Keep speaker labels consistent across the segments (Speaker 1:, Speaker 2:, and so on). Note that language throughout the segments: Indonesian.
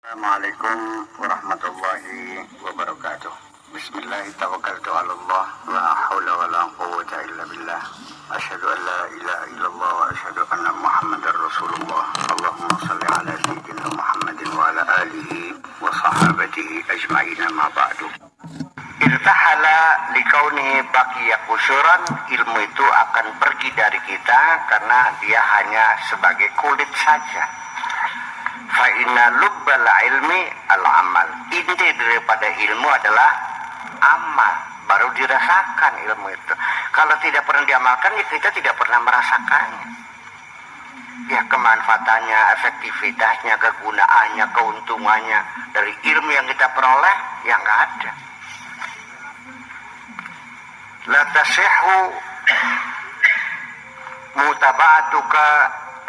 Speaker 1: Assalamualaikum warahmatullahi wabarakatuh. Bismillahirrahmanirrahim. La haula wa la quwwata illa billah. Asyhadu an la ilaha illallah wa asyhadu anna Muhammadar Rasulullah. Allahumma shalli ala sayyidina Muhammadin wa ala alihi wa sahabatihi ajma'in, ma ba'du. Irtahala likauni baqiya kusuran, ilmu itu akan pergi dari kita karena dia hanya sebagai kulit saja. Fa inna lubbal ilmi al-amal. Inti daripada ilmu adalah amal, baru dirasakan ilmu itu. Kalau tidak pernah diamalkan, ya kita tidak pernah merasakannya. Ya, kemanfaatannya, efektivitasnya, kegunaannya, keuntungannya dari ilmu yang kita peroleh, ya nggak ada. La tasihhu mutaba'atuka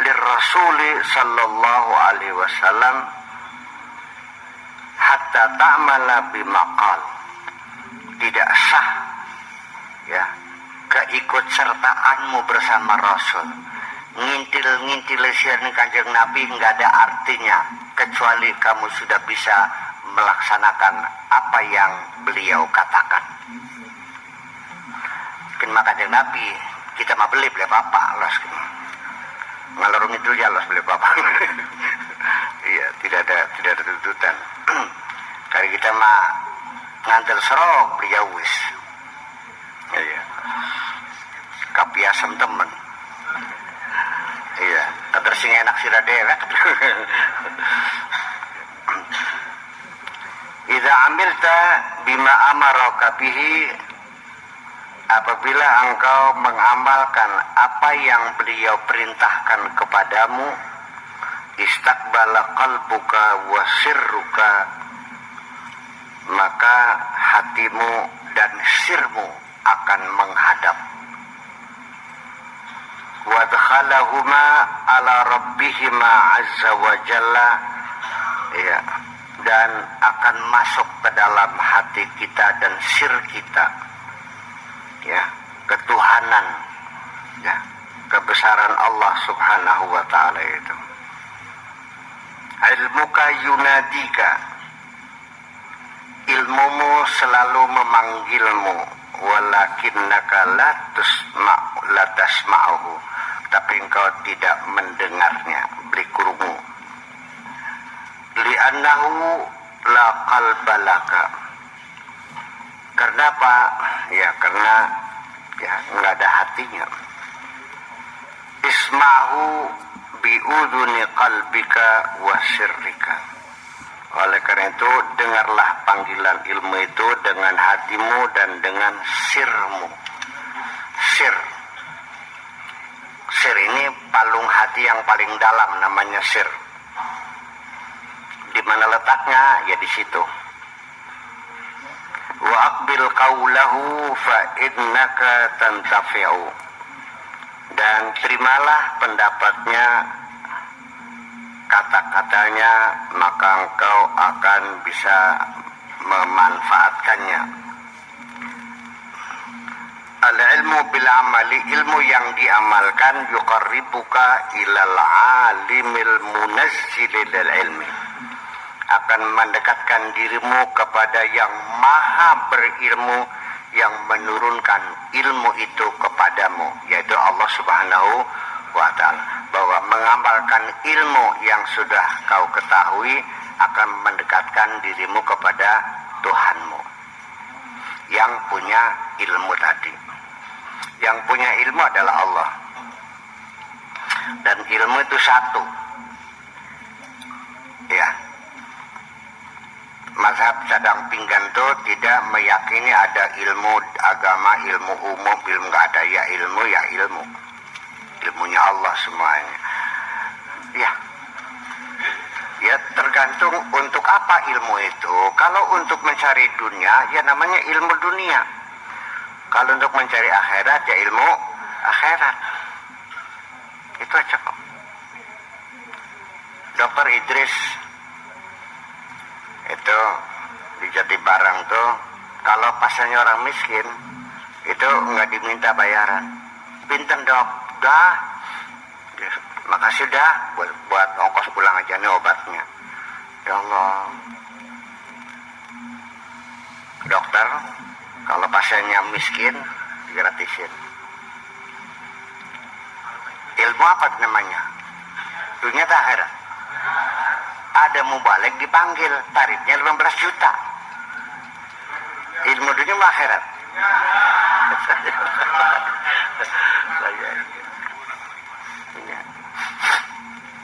Speaker 1: lirrasuli sallallahu alaihi wasallam hatta ta'mala bimaqal. Tidak sah ya keikutsertaanmu bersama Rasul. Ngintil-ngintil siaran Kanjeng Nabi nggak ada artinya kecuali kamu sudah bisa melaksanakan apa yang beliau katakan. Maka Kanjeng Nabi kita mah beli apa Allah ngalorong itu ya Allah beli apa. Iya, tidak ada tuntutan. Kali kita mah ngantel serok beliau wis. Iya. Kapiasem temen. Iya, ketersing enak sira dewek. Idza amilta bima amaraka bihi, apabila engkau mengamalkan apa yang beliau perintahkan kepadamu, istaqbala qalbuka wa sirruka, maka hatimu dan sirmu akan menghadap. Wa dakhalahuma ala rabbihima azza wa jalla, ya, dan akan masuk ke dalam hati kita dan sir kita, ya, ketuhanan, ya, kebesaran Allah subhanahu wa ta'ala itu. Ilmuka yunadika, ilmumu selalu memanggilmu, walakinnaka la tasma'uhu, tapi engkau tidak mendengarnya, beri kurungu. Li'annahu la qalbalaka. Karena apa? Ya karena ya nggak ada hatinya. Isma'hu bi'udhuni qalbika wa sirrika. Oleh karena itu dengarlah panggilan ilmu itu dengan hatimu dan dengan sirmu. Sir ini palung hati yang paling dalam, namanya sir. Di mana letaknya? Ya di situ. Wa aqbil qawlahu fa innaka tantafi'u, dan terimalah pendapatnya, kata-katanya, maka engkau akan bisa memanfaatkannya. Al-ilmu bil amali, ilmu yang diamalkan, yuqarribuka ilal alimil munazzili lil ilmi, akan mendekatkan dirimu kepada yang maha berilmu, yang menurunkan ilmu itu kepadamu, yaitu Allah subhanahu wa ta'ala. Bahwa mengamalkan ilmu yang sudah kau ketahui akan mendekatkan dirimu kepada Tuhanmu yang punya ilmu tadi. Yang punya ilmu adalah Allah, dan ilmu itu satu, ya. Mazhab cadang pinggan itu tidak meyakini ada ilmu agama, ilmu umum, ilmu nggak ada. Ya ilmu, ya ilmu. Ilmunya Allah semuanya. Ya tergantung untuk apa ilmu itu. Kalau untuk mencari dunia, ya namanya ilmu dunia. Kalau untuk mencari akhirat, ya ilmu akhirat. Itu aja kok. Dr. Idris itu di Jatibarang tuh, kalau pasnya orang miskin itu nggak diminta bayaran. Pinten dok, dah, makasih dah buat ongkos pulang aja nih obatnya. Ya Allah, dokter, kalau pasiennya miskin digratisin. Ilmu apa namanya? Dunia tak akhirat. Ada mubalik dipanggil, tarifnya 15 juta. Ilmu dunia sama akhirat.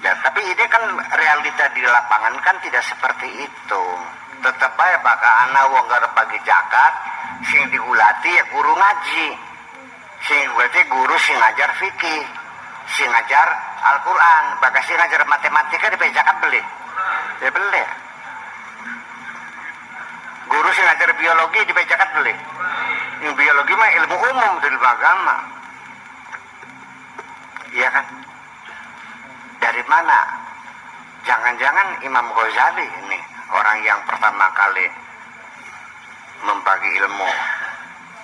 Speaker 1: Ya, tapi ini kan realita di lapangan kan tidak seperti itu. Tetap aja bakal anak wong garep pagi jakat, sing digulati ya guru ngaji. Sing digulati guru sing ngajar fikih, sing ngajar Al-Quran, bakal sing ngajar matematika di jakat beli. Ya beli. Guru sing ngajar biologi di jakat beli. Yang biologi mah ilmu umum, ilmu agama. Iya kan? Dari mana? Jangan-jangan Imam Ghazali ini orang yang pertama kali membagi ilmu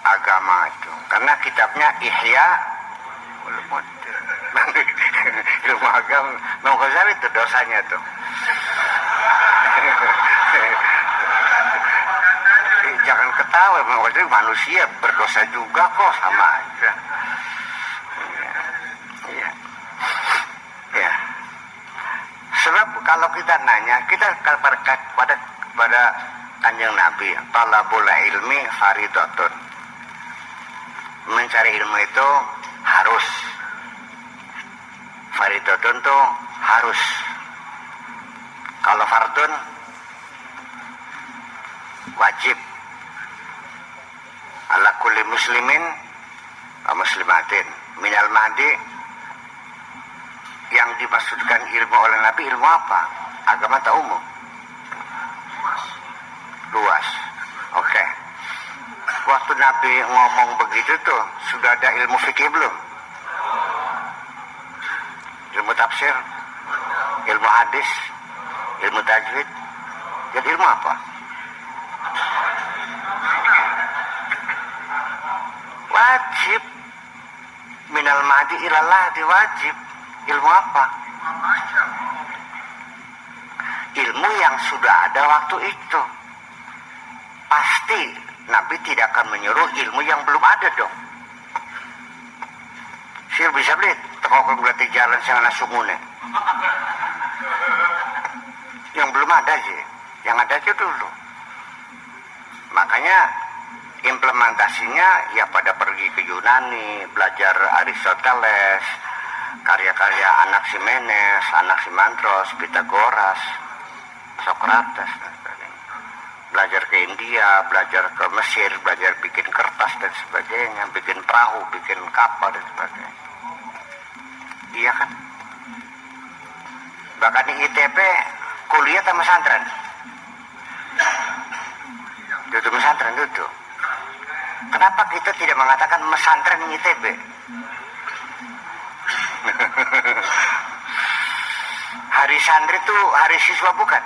Speaker 1: agama itu, karena kitabnya Ihya Ulumuddin. Ilmu agama. Imam Ghazali itu dosanya tuh. Jangan ketawa, Imam Ghazali manusia berdosa juga kok, sama aja. Sebab kalau kita nanya, kita pada Kanjeng Nabi, talabul ilmi faridatun. Mencari ilmu itu harus. Faridatun itu harus. Kalau fardun wajib. Ala kulli muslimin wa muslimatin minal mahdi. Yang dimaksudkan ilmu oleh Nabi ilmu apa? Agama atau umum? Luas. Oke. Waktu Nabi ngomong begitu tuh, sudah ada ilmu fikih belum? Ilmu tafsir, ilmu hadis, ilmu tajwid. Jadi ilmu apa? Wajib. Minal mahdi ilallah diwajib. Ilmu apa? Ilmu yang sudah ada waktu itu. Pasti Nabi tidak akan menyuruh ilmu yang belum ada dong. Sih bisa beli toko berarti jalan sana sungune. Yang belum ada sih, yang ada aja dulu. Makanya implementasinya ya pada pergi ke Yunani, belajar Aristoteles, karya-karya Anaximenes, Anaximandros, Pythagoras, Socrates, belajar ke India, belajar ke Mesir, belajar bikin kertas dan sebagainya, bikin perahu, bikin kapal dan sebagainya. Iya kan? Bahkan di ITB kuliah sama pesantren. Duduk pesantren duduk. Kenapa kita tidak mengatakan pesantren ITB? Hari santri itu hari siswa bukan?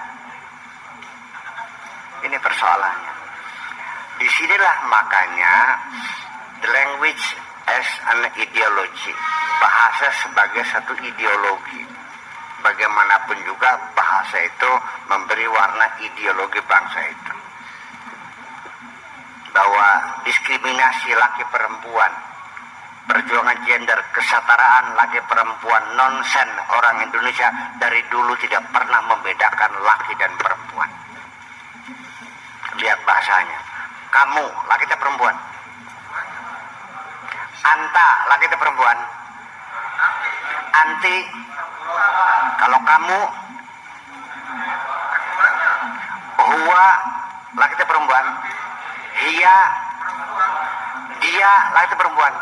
Speaker 1: Ini persoalannya. Disinilah makanya the language as an ideology, bahasa sebagai satu ideologi. Bagaimanapun juga bahasa itu memberi warna ideologi bangsa itu. Bahwa diskriminasi laki perempuan, perjuangan gender, kesetaraan laki perempuan, nonsen. Orang Indonesia dari dulu tidak pernah membedakan laki dan perempuan. Lihat bahasanya. Kamu, laki atau perempuan? Anta, laki atau perempuan? Anti. Kalau kamu, huwa, laki atau perempuan? Hiya, dia, laki atau perempuan?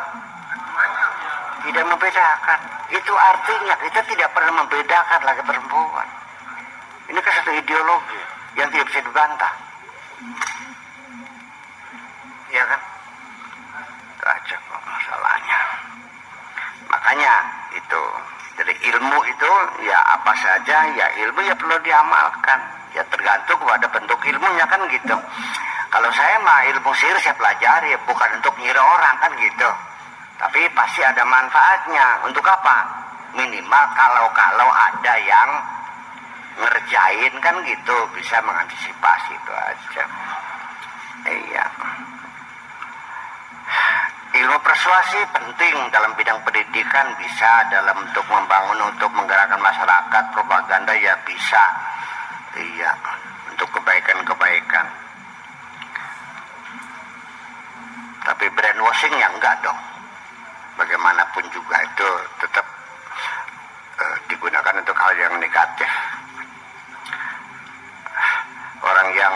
Speaker 1: Tidak membedakan. Itu artinya kita tidak pernah membedakan laki perempuan. Ini kan satu ideologi yang tidak bisa dibantah. Ya kan? Itu aja kok masalahnya. Makanya itu, jadi ilmu itu ya apa saja, ya ilmu ya perlu diamalkan. Ya tergantung kepada bentuk ilmunya kan gitu. Kalau saya mah ilmu sihir saya pelajari, bukan untuk ngira orang kan gitu. Tapi pasti ada manfaatnya. Untuk apa? Minimal kalau ada yang ngerjain kan gitu, bisa mengantisipasi itu aja. Iya. Ilmu persuasi penting dalam bidang pendidikan, bisa dalam untuk membangun, untuk menggerakkan masyarakat, propaganda ya bisa. Iya, untuk kebaikan-kebaikan. Tapi brainwashing ya enggak dong. Bagaimanapun juga itu tetap digunakan untuk hal yang negatif. Orang yang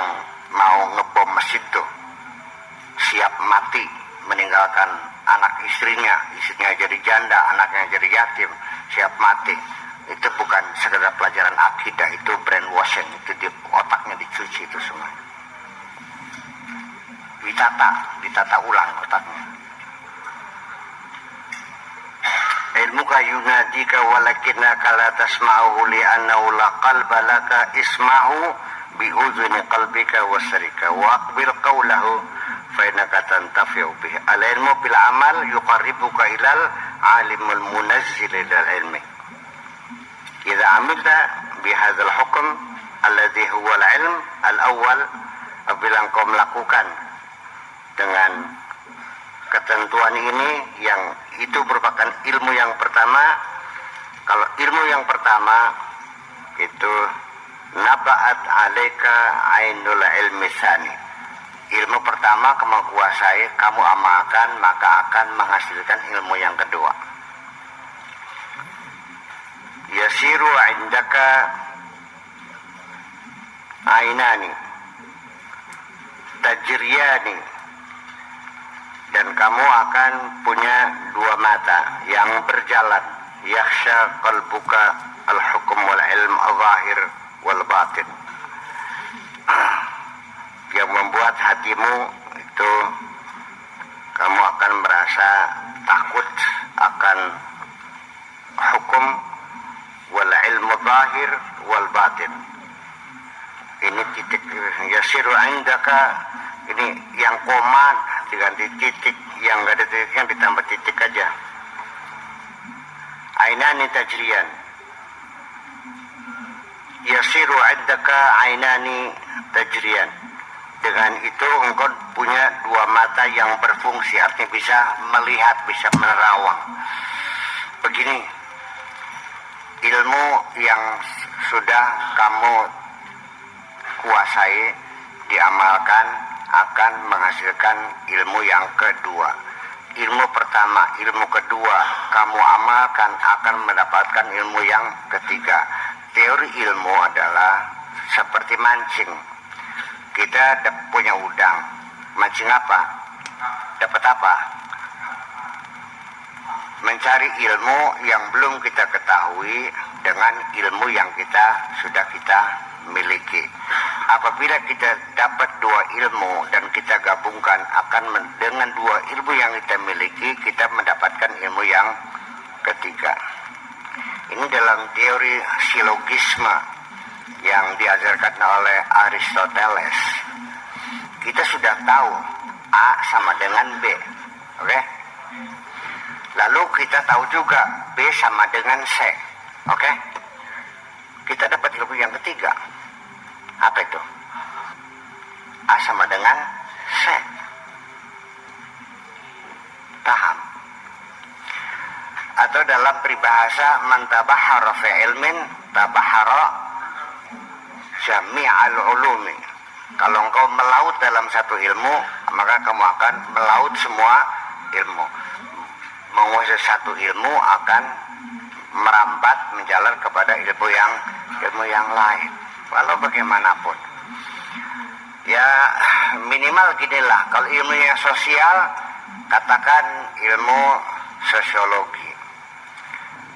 Speaker 1: mau ngebom masjid tuh siap mati, meninggalkan anak istrinya jadi janda, anaknya jadi yatim, siap mati. Itu bukan sekedar pelajaran akidah, itu brainwashing, itu di otaknya dicuci itu semua. Ditata ulang otaknya. Ilmuka yunadika walakinaka la tasma'uhu li'annahu la qalba laka isma'hu bi'udhuni qalbika wasrika wa aqbil qawlahu fainaka tantafi'u bih. Al-ilmu bil amal yuqarribuka ilal alimul munazzil ilal ilmi. Idza amilta bihadzal hukm alladhi huwa al-ilm al-awwal, apabila engkau melakukan dengan ketentuan ini, yang itu merupakan ilmu yang pertama. Kalau ilmu yang pertama itu naba'at alaika ainul ilmi tsani, ilmu pertama kamu kuasai, kamu amalkan, maka akan menghasilkan ilmu yang kedua. Yasiru indaka ainani tajriyani, dan kamu akan punya dua mata yang berjalan. Yakhsha qalbuka al-hukm wal ilm al-zahir wal batin, yang membuat hatimu itu kamu akan merasa takut akan hukum wal ilmu zahir wal batin. Ini titik yasiru indaka, ini yang koma diganti titik, yang gak ada titiknya ditambah titik aja. Ainani tajriyan, yasiru indaka ainani tajriyan. Dengan itu engkau punya dua mata yang berfungsi, artinya bisa melihat, bisa menerawang. Begini, ilmu yang sudah kamu kuasai, diamalkan, akan menghasilkan ilmu yang kedua. Ilmu pertama, ilmu kedua kamu amalkan, akan mendapatkan ilmu yang ketiga. Teori ilmu adalah seperti mancing. Kita punya udang, mancing apa? Dapat apa? Mencari ilmu yang belum kita ketahui dengan ilmu yang sudah kita miliki. Apabila kita dapat dua ilmu dan kita gabungkan, dengan dua ilmu yang kita miliki, kita mendapatkan ilmu yang ketiga. Ini dalam teori silogisme yang diajarkan oleh Aristoteles. Kita sudah tahu A sama dengan B, oke? Lalu kita tahu juga B sama dengan C, oke? Kita dapat ilmu yang ketiga. Apa itu? A sama dengan C. Paham? Atau dalam peribahasa, man tabahhara fi ilmin tabahhara jami'al ulumi. Kalau engkau melaut dalam satu ilmu, maka kamu akan melaut semua ilmu. Menguasai satu ilmu akan merambat, menjalar kepada ilmu yang lain. Walau bagaimanapun, ya minimal ginilah. Kalau ilmunya sosial, katakan ilmu sosiologi.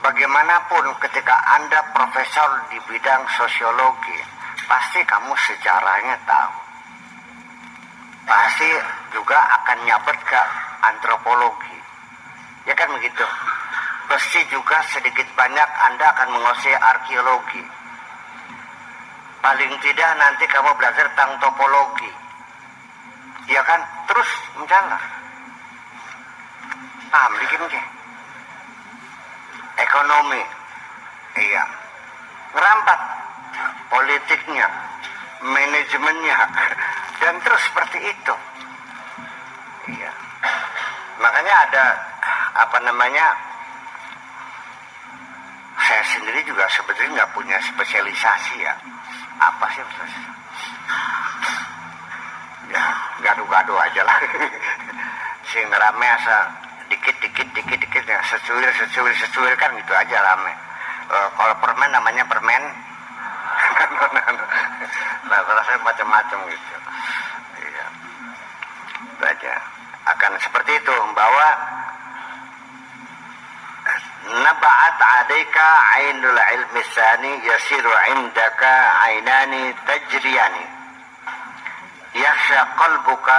Speaker 1: Bagaimanapun ketika Anda profesor di bidang sosiologi, pasti kamu sejarahnya tahu. Pasti juga akan nyabet ke antropologi. Ya kan begitu? Pasti juga sedikit banyak Anda akan menguasai arkeologi. Paling tidak nanti kamu belajar tentang topologi. Ya kan? Terus menjalar. Paham bikin ke? Ekonomi. Iya. Ngerambat. politiknya, manajemennya, dan terus seperti itu. Iya. Makanya ada saya sendiri juga sebetulnya nggak punya spesialisasi ya. Apa sih? Ya, gaduh-gaduh aja lah. Sing rame asa dikit ya, secuil kan gitu aja rame. Kalau permen namanya permen. Nah, rasanya macam-macam gitu. Iya. Itu aja. Akan seperti itu, bahwa naba'at 'alaika 'ainul ilmi tsani yasiru 'indaka 'ainani tajriyani yakhsha qalbuka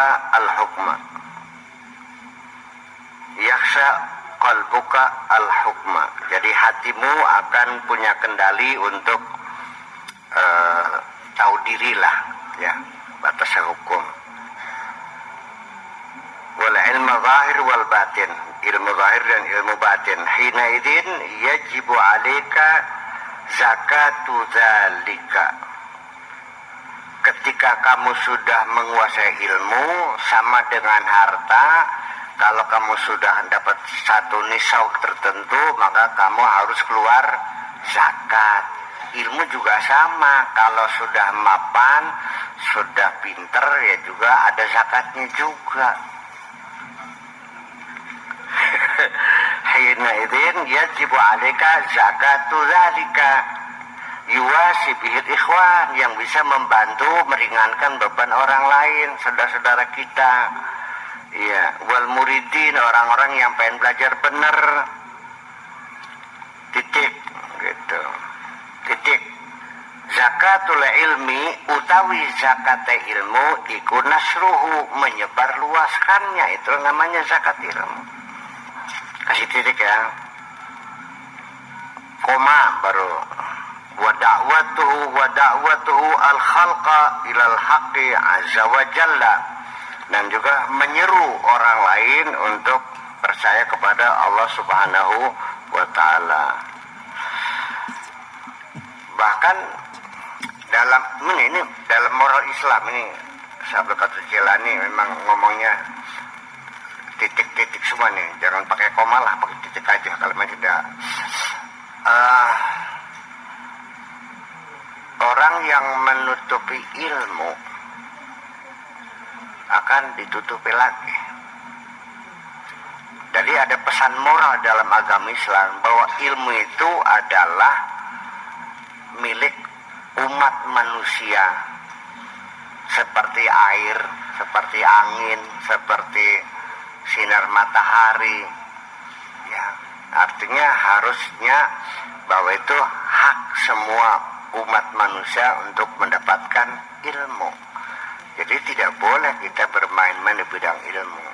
Speaker 1: al-hukma jadi hatimu akan punya kendali untuk tahu dirilah ya, batas hukum. Wal ilmu zahir wal batin, ilmu zahir dan ilmu batin. Hina idin yajibu 'alaika zakatu dzalika. Ketika kamu sudah menguasai ilmu sama dengan harta, kalau kamu sudah dapat satu nisab tertentu, maka kamu harus keluar zakat. Ilmu juga sama, kalau sudah mapan, sudah pinter ya juga ada zakatnya juga. Hina idzin yajibu 'alaika zakatu dzalika yuwasi bihil ikhwan, yang bisa membantu meringankan beban orang lain, saudara-saudara kita. Iya, wal muridin, orang-orang yang pengen belajar benar. Titik gitu. Titik. Zakatul ilmi utawi zakat ilmu iku nasruhu, menyebar luaskannya, itu namanya zakat ilmu. Kasih titik ya. Koma baru wa da'watuhu al-khalqa ilal haqqi azza wa jalla, dan juga menyeru orang lain untuk percaya kepada Allah Subhanahu wa taala. Bahkan dalam moral Islam ini, Syabul Qadir Jilani memang ngomongnya titik-titik semua nih, jangan pakai koma lah, pakai titik aja kalau memang tidak. Orang yang menutupi ilmu akan ditutupi lagi. Jadi ada pesan moral dalam agama Islam bahwa ilmu itu adalah milik umat manusia, seperti air, seperti angin, seperti sinar matahari. Ya, artinya harusnya bahwa itu hak semua umat manusia untuk mendapatkan ilmu. Jadi tidak boleh kita bermain-main di bidang ilmu,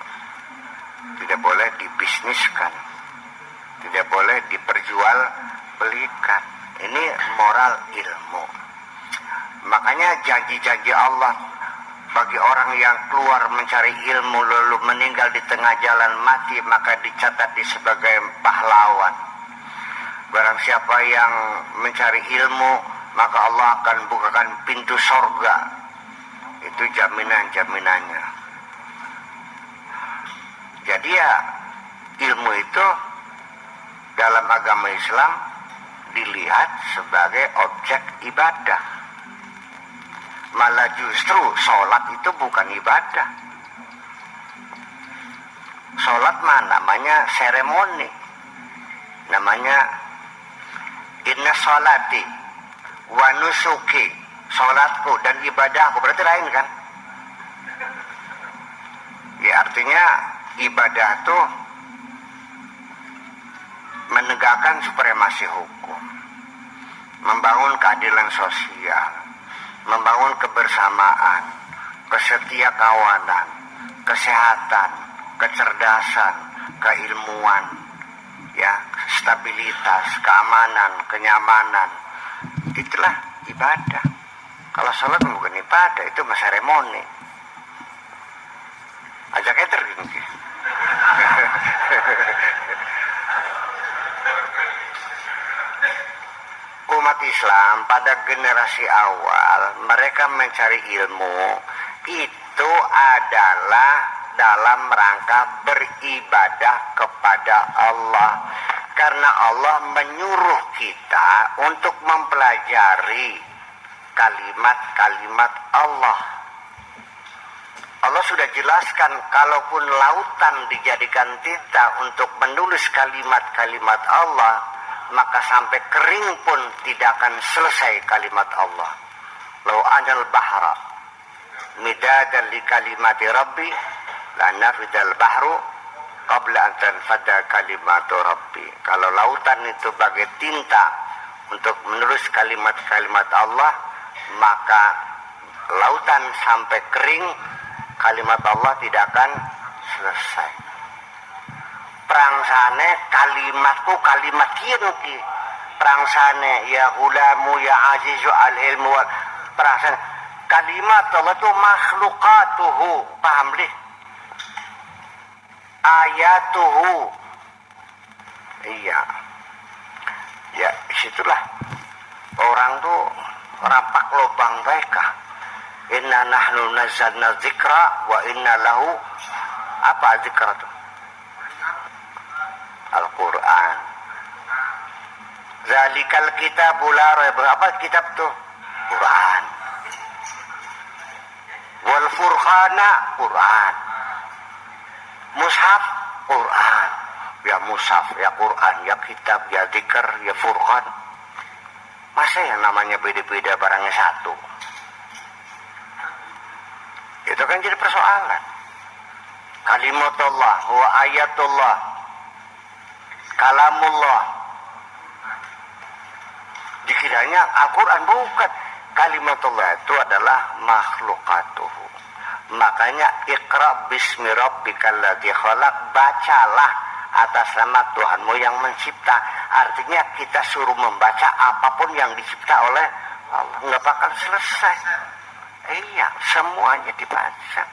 Speaker 1: tidak boleh dibisniskan, tidak boleh diperjualbelikan. Ini moral ilmu. Makanya janji-janji Allah bagi orang yang keluar mencari ilmu lalu meninggal di tengah jalan mati, maka dicatat sebagai pahlawan. Barang siapa yang mencari ilmu, maka Allah akan bukakan pintu sorga. Itu jaminan-jaminannya. Jadi ya, ilmu itu dalam agama Islam dilihat sebagai objek ibadah. Malah justru sholat itu bukan ibadah. Sholat mah namanya seremoni, namanya inna sholati wa nusuki, sholatku dan ibadahku, berarti lain kan? Ya, artinya ibadah itu menegakkan supremasi hukum, membangun keadilan sosial, membangun kebersamaan, kesetiakawanan, kesehatan, kecerdasan, keilmuan, ya, stabilitas, keamanan, kenyamanan. Itulah ibadah. Kalau sholat bukan ibadah, itu mah seremoni. Ajak eter gini. umat Islam pada generasi awal mereka mencari ilmu itu adalah dalam rangka beribadah kepada Allah, karena Allah menyuruh kita untuk mempelajari kalimat-kalimat Allah. Allah sudah jelaskan, kalaupun lautan dijadikan tinta untuk menulis kalimat-kalimat Allah, maka sampai kering pun tidak akan selesai kalimat Allah. Lau anal bahra midadan li kalimati rabbi la nafidal bahru qabla an tanfada kalimatu rabbi. Kalau lautan itu bagai tinta untuk menulis kalimat-kalimat Allah, maka lautan sampai kering, kalimat Allah tidak akan selesai. Prangsane kalimatku kalimat kieu ki. Prangsane ya ulamu ya azizu al ilmu. Prangsane kalimat Allah itu makhlukatuhu, paham lih? Ayatuhu. Iya. Ya, situlah orang tuh rapak lubang mereka. Inna nahnu nazzalna dzikra wa inna lahu, apa dzikra itu? Al-Quran. Zalikal kitabu la raiba, apa kitab tuh? Quran. Wal furqana, Quran. Mushaf, Quran. Ya mushaf, ya Quran, ya kitab, ya dzikr, ya furqan. Masa yang namanya beda-beda barangnya satu? Itu kan jadi persoalan. Kalimatullah wa ayatullah, kalamullah. Dikiranya Al-Quran, bukan. Kalimatullah itu adalah makhlukatuhu. Makanya iqra bismi rabbikal ladzi khalaq, bacalah atas nama Tuhanmu yang mencipta. Artinya kita suruh membaca apapun yang dicipta oleh Allah, nggak bakal selesai. Iya, semuanya dibaca.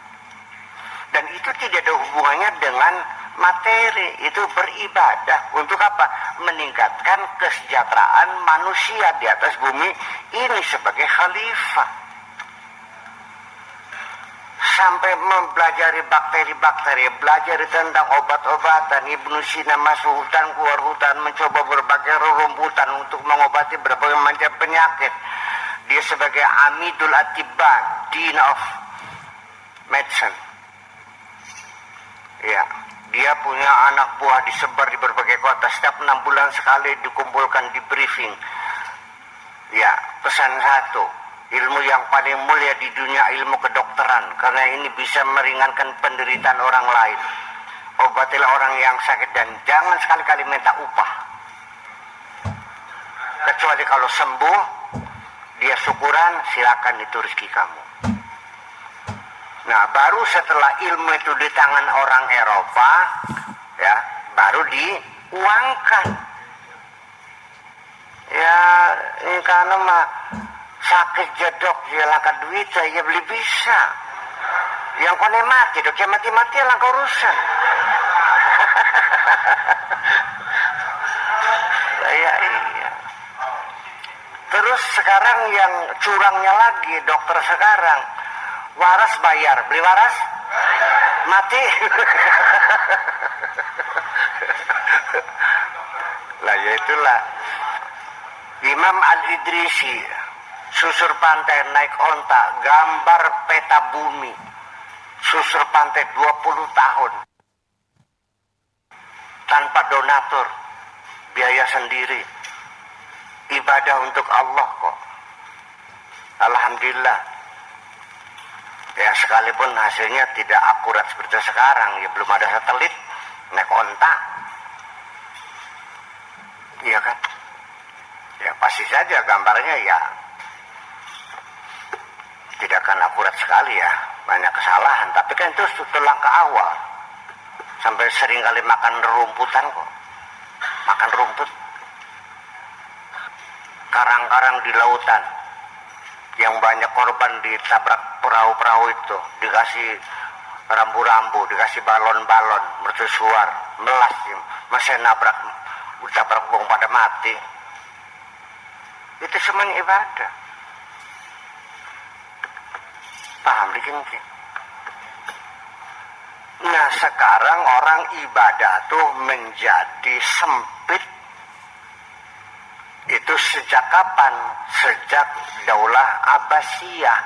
Speaker 1: Dan itu tidak ada hubungannya dengan materi. Itu beribadah untuk apa? Meningkatkan kesejahteraan manusia di atas bumi ini sebagai khalifah. Sampai mempelajari bakteri-bakteri, belajar tentang obat-obatan. Ibnu Sina masuk hutan, keluar hutan, mencoba berbagai rerumputan untuk mengobati berbagai macam penyakit. Dia sebagai Amidul Atibba, Dean of Medicine. Ya, dia punya anak buah disebar di berbagai kota. Setiap 6 bulan sekali dikumpulkan di briefing. Ya, pesan satu, ilmu yang paling mulia di dunia ilmu kedokteran, karena ini bisa meringankan penderitaan orang lain. Obatilah orang yang sakit dan jangan sekali-kali minta upah. Kecuali kalau sembuh, dia syukuran, silakan itu rezeki kamu. Nah, baru setelah ilmu itu di tangan orang Eropa, ya, baru diuangkan. Ya, ini karena mah sakit jedok dia langkah duit saya beli bisa. Yang kone mati dok ya mati-mati langkah urusan. Iya. Terus sekarang yang curangnya lagi dokter sekarang, waras bayar, beli waras mati. Lah ya itulah Imam Al-Idrisi, susur pantai naik onta, gambar peta bumi, susur pantai 20 tahun tanpa donatur, biaya sendiri, ibadah untuk Allah kok. Alhamdulillah. Ya, sekalipun hasilnya tidak akurat seperti sekarang, ya belum ada satelit, naik onta, iya kan? Ya pasti saja gambarnya ya tidak akan akurat sekali ya, banyak kesalahan. Tapi kan itu setelah ke awal, sampai sering kali makan rumputan kok, makan rumput, karang-karang di lautan, yang banyak korban ditabrak perahu-perahu itu, dikasih rambu-rambu, dikasih balon-balon, mercusuar, melas, masih nabrak, utabrak bong pada mati. Itu semuanya ibadah. Paham dikit? Nah sekarang orang ibadah tuh menjadi sempit. Itu sejak kapan? Sejak Daulah Abbasiyah.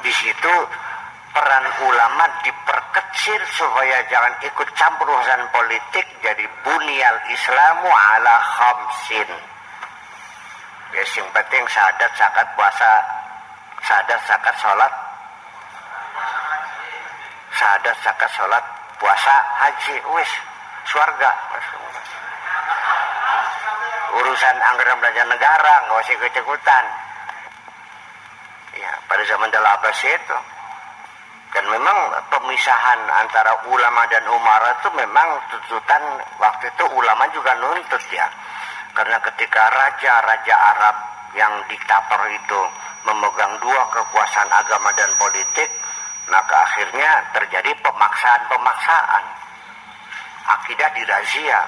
Speaker 1: Di situ peran ulama diperkecil supaya jangan ikut campur urusan politik. Jadi bunyal Islamu ala khamsin. Yang penting syahadat, zakat, puasa, syahadat, zakat, sholat, syahadat, zakat, sholat, puasa, haji, wis, surga. Urusan anggaran belanja negara nggak usah ikut-ikutan. Ya, pada zaman Daulah Abbasiyah itu. Dan memang pemisahan antara ulama dan umara itu memang tuntutan waktu itu ulama juga nuntut ya. Karena ketika raja-raja Arab yang diktator itu memegang dua kekuasaan agama dan politik, maka akhirnya terjadi pemaksaan-pemaksaan. Akidah dirazia,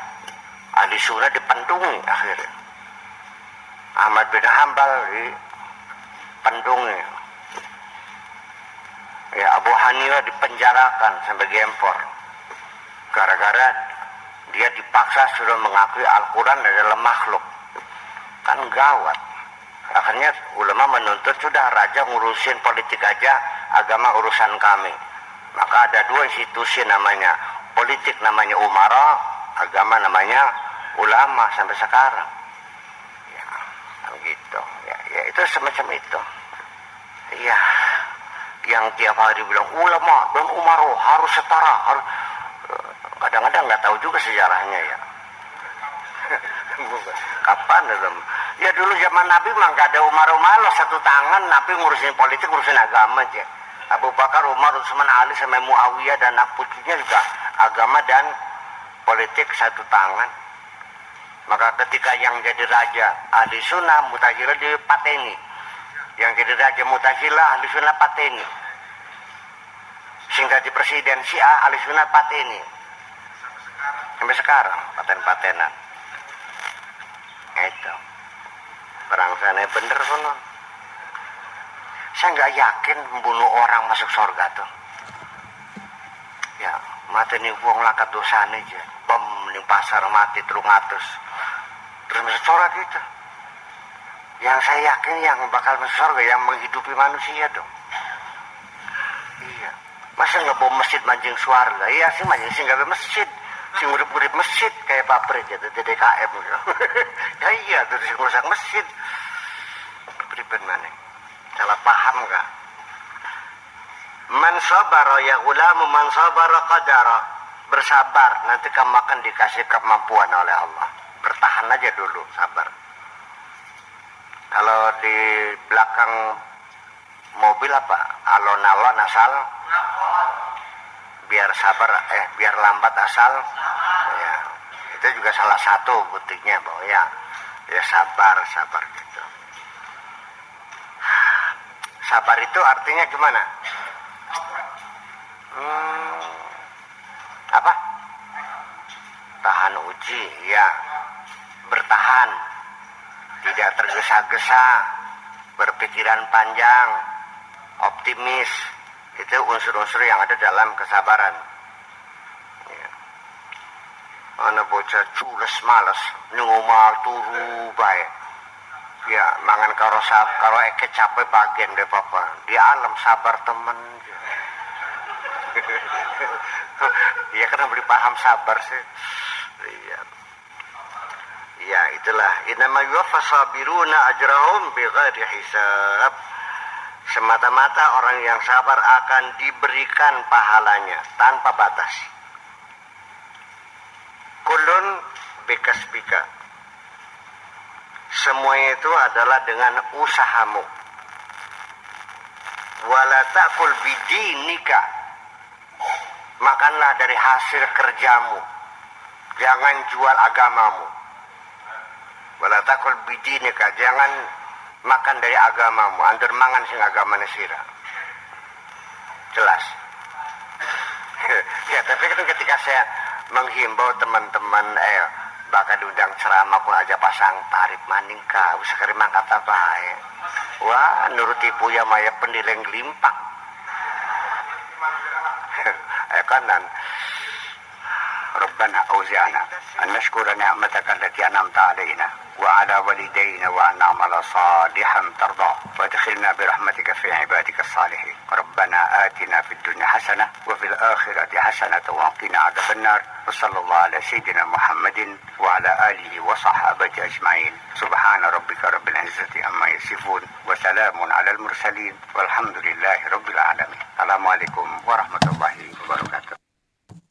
Speaker 1: ahli sunnah dipendungi akhirnya. Ahmad bin Hanbal dipendungi. Ya, Abu Hanifah dipenjarakan sampai gempor. Gara-gara dia dipaksa sudah mengakui Al-Quran adalah makhluk. Kan gawat. Akhirnya ulama menuntut sudah raja ngurusin politik aja, agama urusan kami. Maka ada dua institusi namanya politik namanya umara, agama namanya ulama sampai sekarang. Ya, gitu. Ya itu semacam itu. Iya. Yang tiap hari bilang ulama dan umaro harus setara, harus kadang-kadang nggak tahu juga sejarahnya ya. Kapan itu? Ya dulu zaman Nabi mah nggak ada umaro satu tangan, Nabi ngurusin politik, ngurusin agama aja. Abu Bakar, Umar, Utsman, Ali sama Muawiyah dan anak putrinya juga agama dan politik satu tangan. Maka ketika yang jadi raja ahli sunnah Mu'tazilah dipateni. Yang jadi raja Mu'tazilah ahli sunnah pateni. Sehingga di presiden Syiah ahli sunnah pateni. Sampai sekarang paten-patenan. Itu perang sana bener sono. Saya nggak yakin membunuh orang masuk surga tuh. Ya mateni wong lakat dosane aja. Bom ning pasar mati terus ngatus. Terus masuk surga gitu. Yang saya yakin yang bakal masuk surga yang menghidupi manusia dong. Iya. Masa nggak bawa masjid mancing surga? Iya sih mancing sih nggak masjid. Si ngurip-ngurip masjid kayak papret gitu, DDKM gitu. Ya iya, terus ngurusak masjid. Beriben mana? Salah paham nggak? Man sabara ya ulamu man sabara qadara. Bersabar, nanti kamu akan dikasih kemampuan oleh Allah. Bertahan aja dulu, sabar. Kalau di belakang mobil apa? Alon-alon asal biar sabar, biar lambat asal ya. Itu juga salah satu buktinya bahwa ya sabar gitu. Sabar itu artinya gimana? Apa? Tahan uji, ya. Bertahan, tidak tergesa-gesa, berpikiran panjang, optimis. Itu unsur-unsur yang ada dalam kesabaran. Ya. Ana bocah cules males, ngomong turu bae. Ya, mangan karo eke capek bagian deh papa. Di alam sabar temen. Iya kan beri paham sabar sih. Iya. Ya itulah. Innama yuwaffas sabiruna ajrahum bighairi hisab. Semata-mata orang yang sabar akan diberikan pahalanya tanpa batas. Kulun bikasbika. Semuanya itu adalah dengan usahamu. Wala ta'kul bidinika. Makanlah dari hasil kerjamu. Jangan jual agamamu. Wala ta'kul bidinika. Jangan makan dari agamamu. Andur mangan sing agamane sira. Jelas. Ya, tapi kan ketika saya menghimbau teman-teman bakal diundang ceramah pun aja pasang tarif maning ka usah kerima kata bae. Wah nuruti puya maya pendileng limpak. Kanan ربنا أوزعنا أن نشكر نعمتك التي أنعمت علينا وعلى والدينا وأن نعمل صالحا ترضاه وادخلنا برحمتك في عبادك الصالحين. ربنا آتنا في الدنيا حسنة وفي الآخرة حسنة وقنا عذاب النار. وصلى الله على سيدنا محمد وعلى آله وصحابته أجمعين. سبحان ربك رب العزة عما يصفون وسلام على المرسلين والحمد لله رب العالمين. السلام عليكم ورحمة الله